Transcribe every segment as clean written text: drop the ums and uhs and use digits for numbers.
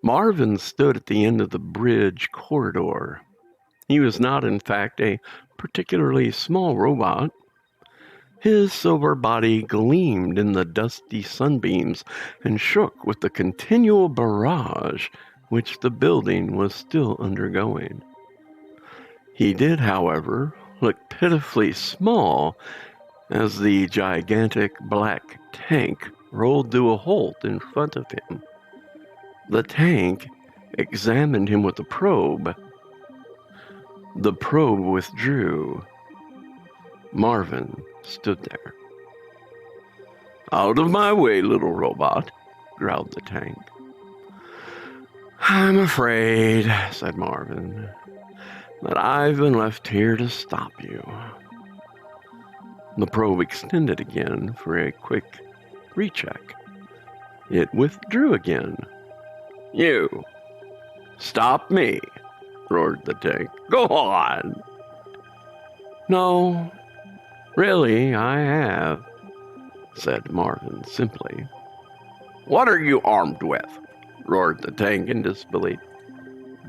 Marvin stood at the end of the bridge corridor. He was not, in fact, a particularly small robot. His silver body gleamed in the dusty sunbeams and shook with the continual barrage which the building was still undergoing. He did, however, look pitifully small as the gigantic black tank rolled to a halt in front of him. The tank examined him with a probe. The probe withdrew. Marvin stood there. "Out of my way, little robot," growled the tank. "I'm afraid," said Marvin, "that I've been left here to stop you." The probe extended again for a quick recheck. It withdrew again. "You! Stop me!" roared the tank. "Go on!" "No, really, I have," said Marvin simply. "What are you armed with?" roared the tank in disbelief.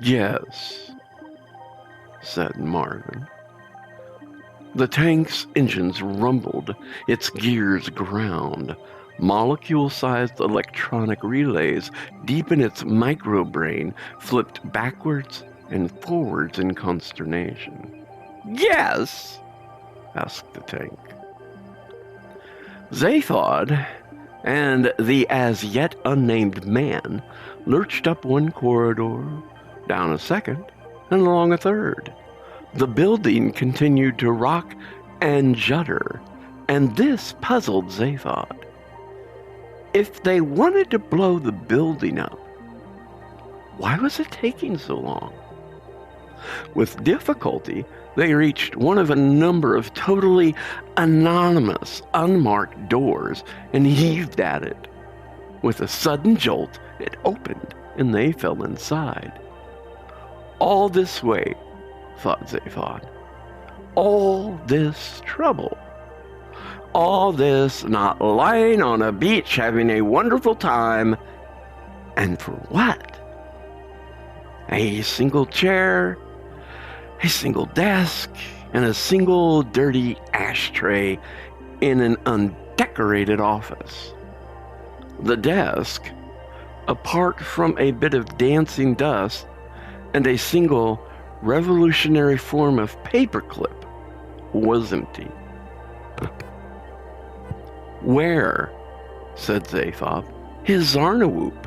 "Yes," said Marvin. The tank's engines rumbled, its gears ground. Molecule-sized electronic relays deep in its microbrain flipped backwards and forwards in consternation. "Yes?" asked the tank. Zaphod and the as-yet unnamed man lurched up one corridor, down a second, and along a third. The building continued to rock and judder, and this puzzled Zaphod. If they wanted to blow the building up, why was it taking so long? With difficulty, they reached one of a number of totally anonymous, unmarked doors and heaved at it. With a sudden jolt, it opened, and they fell inside. All this way, thought Zaphod. All this trouble. All this not lying on a beach having a wonderful time. And for what? A single chair, a single desk, and a single dirty ashtray in an undecorated office. The desk, apart from a bit of dancing dust and a single revolutionary form of paperclip, was empty. "Where?" said Zaphod, his Zarnawhoop,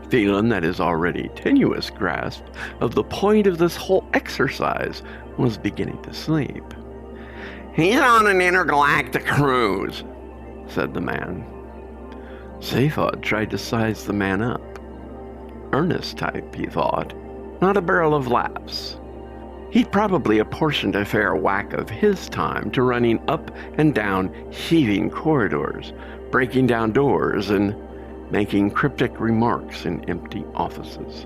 feeling that his already tenuous grasp of the point of this whole exercise was beginning to sleep. "He's on an intergalactic cruise," said the man. Zaphod tried to size the man up. Earnest type, he thought, not a barrel of laughs. He'd probably apportioned a fair whack of his time to running up and down heaving corridors, breaking down doors, and making cryptic remarks in empty offices.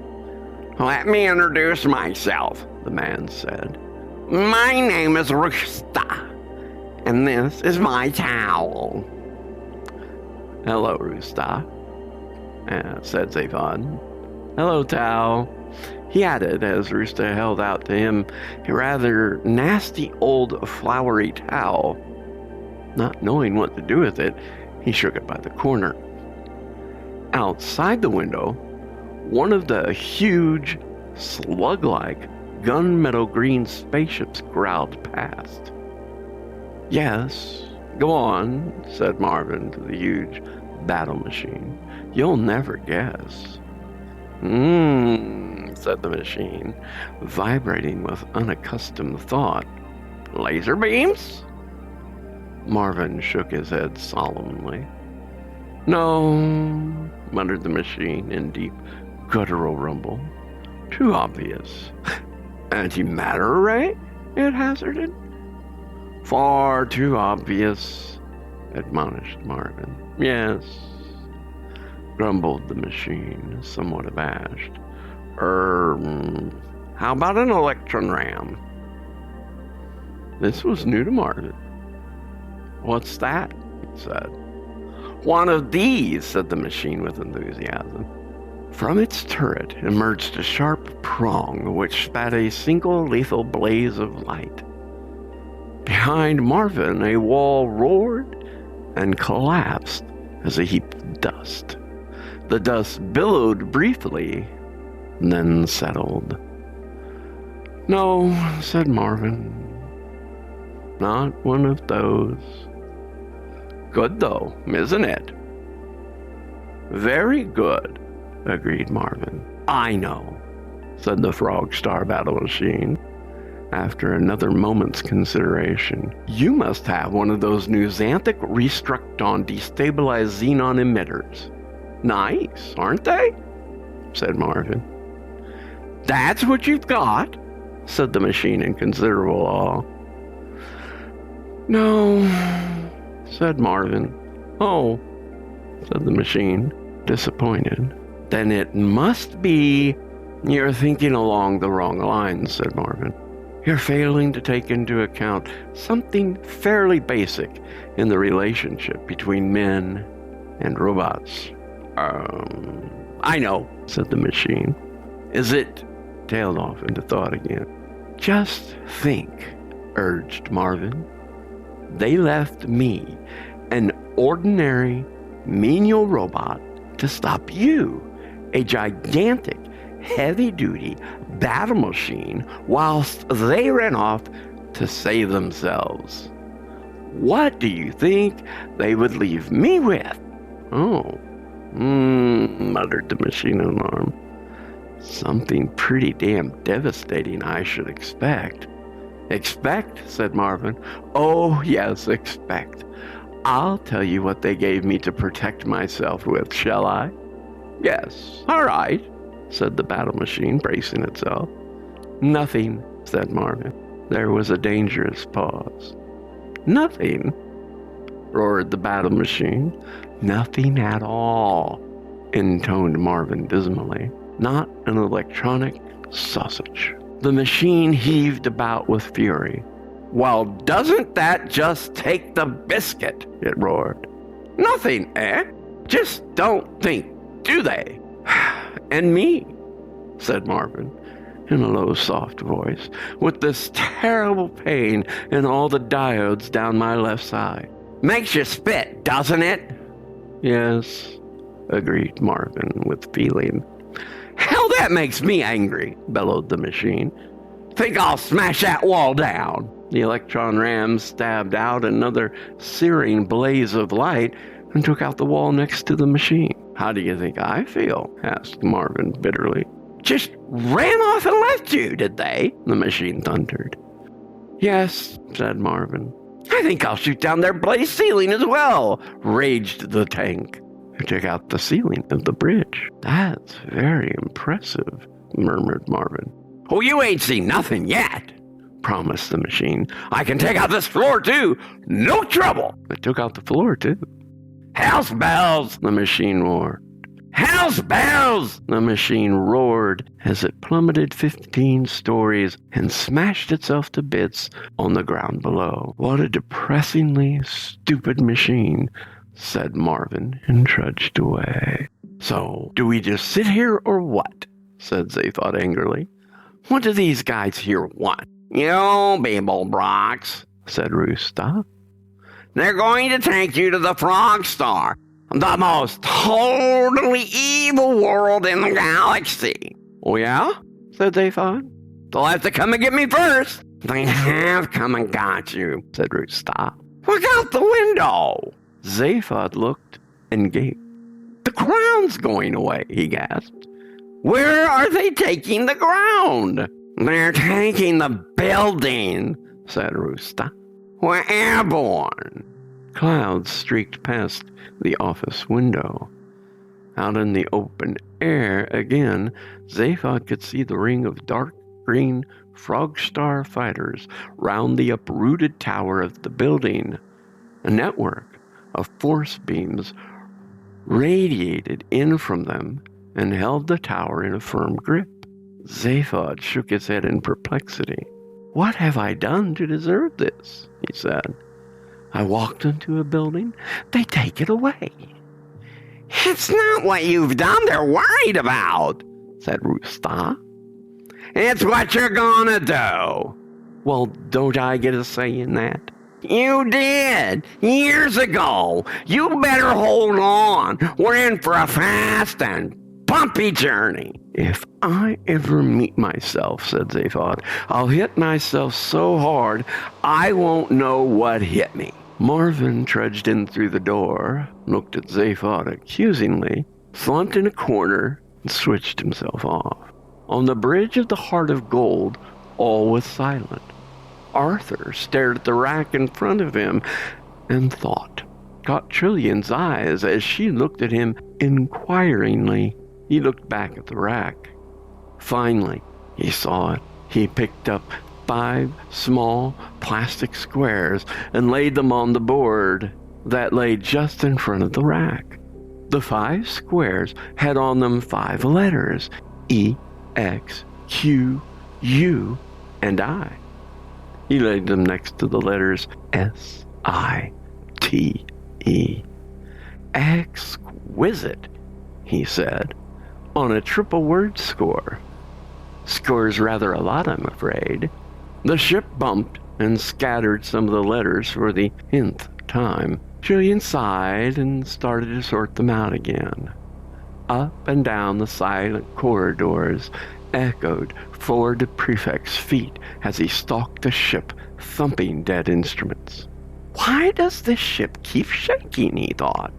"Let me introduce myself," the man said. "My name is Roosta, and this is my towel." "Hello, Roosta," said Zaphod. "Hello, Tao," he added as Roosta held out to him a rather nasty old flowery towel. Not knowing what to do with it, he shook it by the corner. Outside the window, one of the huge, slug-like, gunmetal green spaceships growled past. "Yes, go on," said Marvin to the huge battle machine. "You'll never guess." Said the machine, vibrating with unaccustomed thought. "Laser beams?" Marvin shook his head solemnly. "No," muttered the machine in deep, guttural rumble. "Too obvious." "Antimatter array?" it hazarded. "Far too obvious," admonished Marvin. "Yes," grumbled the machine, somewhat abashed. How about an electron ram?" This was new to Marvin. "What's that?" he said. "One of these," said the machine with enthusiasm. From its turret emerged a sharp prong which spat a single lethal blaze of light. Behind Marvin, a wall roared and collapsed as a heap of dust. The dust billowed briefly, then settled. "No," said Marvin. "Not one of those." "Good, though, isn't it?" "Very good," agreed Marvin. "I know," said the Frog Star battle machine. After another moment's consideration, "You must have one of those new Xanthic Restructon destabilized xenon emitters. Nice, aren't they?" said Marvin. "That's what you've got?" said the machine in considerable awe. "No," said Marvin. "Oh," said the machine, disappointed. "Then it must be—" "You're thinking along the wrong lines," said Marvin. "You're failing to take into account something fairly basic in the relationship between men and robots." I know," said the machine. "Is it—" tailed off into thought again. "Just think," urged Marvin. "They left me, an ordinary, menial robot, to stop you, a gigantic, heavy-duty battle machine, whilst they ran off to save themselves. What do you think they would leave me with?" "Oh, muttered the machine in alarm. "Something pretty damn devastating, I should expect." "Expect?" said Marvin. "Oh, yes, expect. I'll tell you what they gave me to protect myself with, shall I?" "Yes, all right," said the battle machine, bracing itself. "Nothing," said Marvin. There was a dangerous pause. "Nothing?" roared the battle machine. "Nothing at all," intoned Marvin dismally. "Not an electronic sausage." The machine heaved about with fury. "Well, doesn't that just take the biscuit?" it roared. "Nothing, eh? Just don't think, do they?" "And me," said Marvin, in a low, soft voice, "with this terrible pain in all the diodes down my left side. Makes you spit, doesn't it?" "Yes," agreed Marvin with feeling. "Hell, that makes me angry," bellowed the machine. "Think I'll smash that wall down." The electron ram stabbed out another searing blaze of light and took out the wall next to the machine. "How do you think I feel?" asked Marvin bitterly. "Just ran off and left you, did they?" the machine thundered. "Yes," said Marvin. "I think I'll shoot down their blaze ceiling as well," raged the tank, who took out the ceiling of the bridge. "That's very impressive," murmured Marvin. "Oh, you ain't seen nothing yet," promised the machine. "I can take out this floor, too. No trouble." It took out the floor, too. "House bells!" the machine roared. "House bells!" the machine roared as it plummeted 15 stories and smashed itself to bits on the ground below. "What a depressingly stupid machine," said Marvin, and trudged away. "So, do we just sit here or what?" said Zaphod angrily. "What do these guys here want?" "You, Beeblebrox," said Roosta. "They're going to take you to the Frog Star, the most totally evil world in the galaxy." "Oh, yeah?" said Zaphod. "They'll have to come and get me first." "They have come and got you," said Roosta. "Look out the window." Zaphod looked and gaped. "The ground's going away," he gasped. "Where are they taking the ground?" "They're taking the building," said Roosta. "We're airborne." Clouds streaked past the office window. Out in the open air again, Zaphod could see the ring of dark green Frog Star fighters round the uprooted tower of the building. A network of force beams radiated in from them and held the tower in a firm grip. Zaphod shook his head in perplexity. "What have I done to deserve this?" he said. "I walked into a building, they take it away. It's not what you've done they're worried about, said Roosta. It's what you're gonna do. Well, don't I get a say in that? You did, years ago. You better hold on. We're in for a fast and bumpy journey. If I ever meet myself, said Zaphod, I'll hit myself so hard I won't know what hit me. Marvin trudged in through the door, looked at Zaphod accusingly, slumped in a corner, and switched himself off. On the bridge of the Heart of Gold, all was silent. Arthur stared at the rack in front of him and thought. Caught Trillian's eyes as she looked at him inquiringly. He looked back at the rack. Finally, he saw it. He picked up 5 small plastic squares and laid them on the board that lay just in front of the rack. The 5 squares had on them 5 letters: E, X, Q, U, and I. He laid them next to the letters S-I-T-E. Exquisite, he said, on a triple word score. Scores rather a lot, I'm afraid. The ship bumped and scattered some of the letters for the nth time. Julian sighed and started to sort them out again. Up and down the silent corridors echoed Ford Prefect's feet as he stalked the ship, thumping dead instruments. Why does this ship keep shaking, he thought.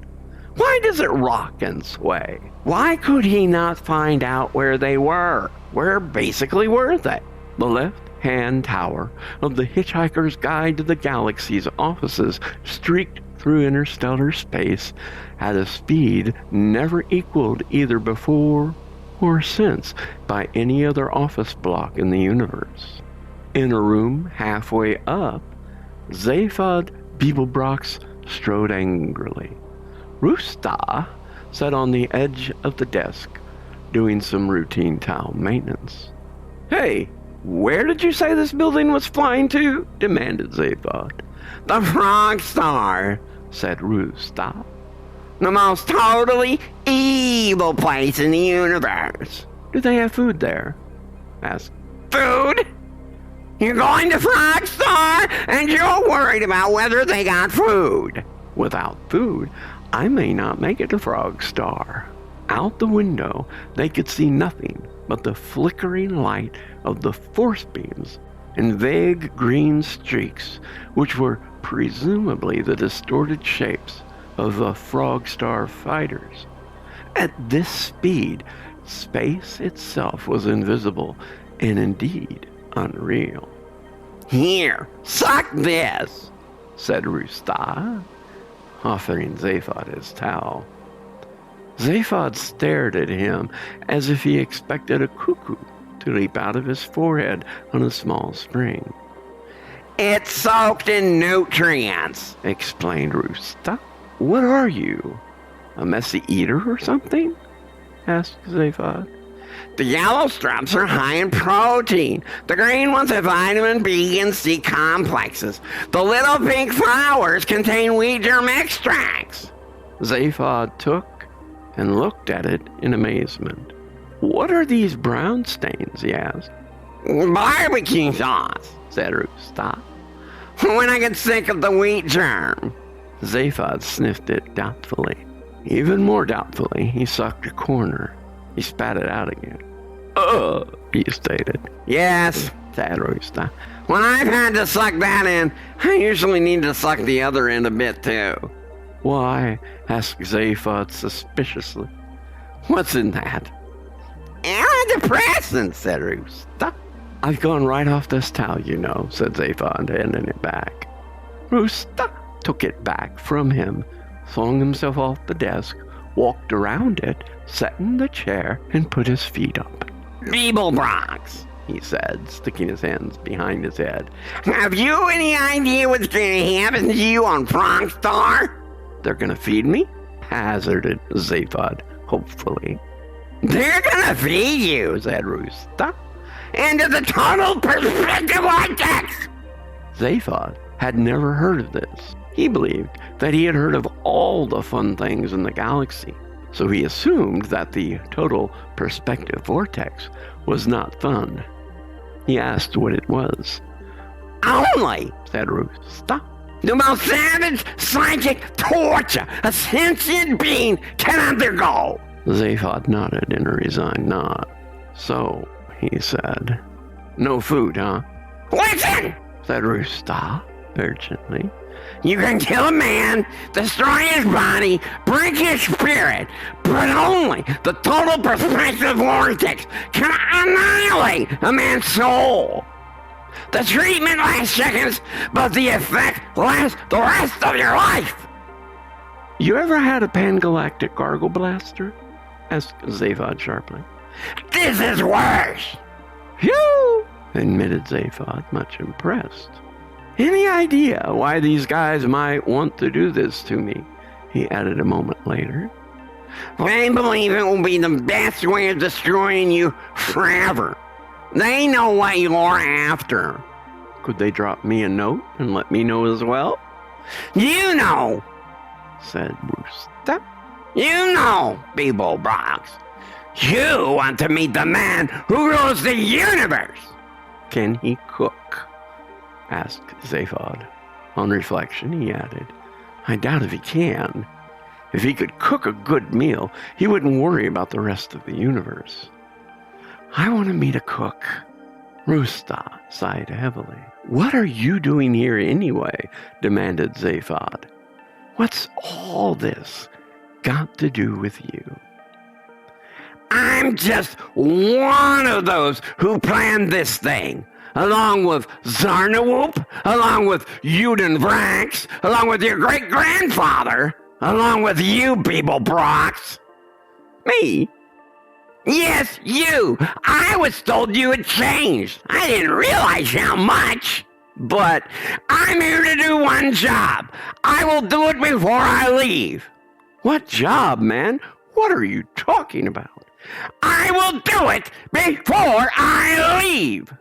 Why does it rock and sway? Why could he not find out where they were? Where basically were they? The left-hand tower of the Hitchhiker's Guide to the Galaxy's offices streaked through interstellar space at a speed never equaled either before or since by any other office block in the universe. In a room halfway up, Zaphod Beeblebrox strode angrily. Roosta sat on the edge of the desk, doing some routine towel maintenance. Hey, where did you say this building was flying to? Demanded Zaphod. The Frog Star, said Roosta. The most totally evil place in the universe. Do they have food there? Asked. Food? You're going to Frog Star and you're worried about whether they got food. Without food, I may not make it to Frog Star. Out the window, they could see nothing but the flickering light of the force beams and vague green streaks, which were presumably the distorted shapes of the Frog Star fighters. At this speed, space itself was invisible and indeed unreal. Here, suck this, said Roosta, offering Zaphod his towel. Zaphod stared at him as if he expected a cuckoo to leap out of his forehead on a small spring. It's soaked in nutrients, explained Roosta. What are you? A messy eater or something? Asked Zaphod. The yellow straps are high in protein. The green ones have vitamin B and C complexes. The little pink flowers contain wheat germ extracts. Zaphod took and looked at it in amazement. What are these brown stains, he asked. Barbecue sauce, said Roosta. When I get sick of the wheat germ. Zaphod sniffed it doubtfully. Even more doubtfully, he sucked a corner. He spat it out again. Ugh, he stated. Yes, said Roosta. When I've had to suck that in, I usually need to suck the other end a bit too. Why? Asked Zaphod suspiciously. What's in that? Antidepressants, said Roosta. I've gone right off this towel, you know, said Zaphod, handing it back. Roosta took it back from him, swung himself off the desk, walked around it, sat in the chair, and put his feet up. Beeblebrox, he said, sticking his hands behind his head. Have you any idea what's going to happen to you on Frog Star? They're going to feed me? Hazarded Zaphod, hopefully. They're going to feed you, said Roosta. Into the total perspective vortex! Zaphod had never heard of this. He believed that he had heard of all the fun things in the galaxy, so he assumed that the total perspective vortex was not fun. He asked what it was. Only, said Roosta, the most savage psychic torture a sentient being can undergo. Zaphod nodded in a resigned nod. So, he said, no food, huh? Listen, said Roosta urgently. You can kill a man, destroy his body, break his spirit, but only the total perspective vortex can annihilate a man's soul. The treatment lasts seconds, but the effect lasts the rest of your life. You ever had a pan-galactic gargle blaster? Asked Zaphod sharply. This is worse. Phew, admitted Zaphod, much impressed. Any idea why these guys might want to do this to me? He added a moment later. They believe it will be the best way of destroying you forever. They know what you're after. Could they drop me a note and let me know as well? You know, said Roosta. You know, Beeblebrox. You want to meet the man who rules the universe. Can he cook? Asked Zaphod. On reflection, he added, I doubt if he can. If he could cook a good meal, he wouldn't worry about the rest of the universe. I want to meet a cook. Roosta sighed heavily. What are you doing here anyway? Demanded Zaphod. What's all this got to do with you? I'm just one of those who planned this thing, along with Zarnawoop, along with Uden Vrax, along with your great-grandfather, along with you, Beeblebrox. Me? Yes, you. I was told you had changed. I didn't realize how much. But I'm here to do one job. I will do it before I leave. What job, man? What are you talking about? I will do it before I leave.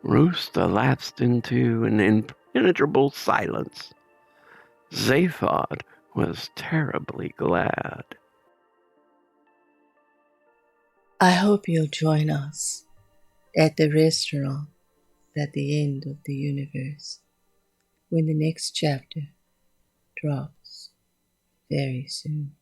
Roosta lapsed into an impenetrable silence. Zaphod was terribly glad. I hope you'll join us at the restaurant at the end of the universe when the next chapter drops very soon.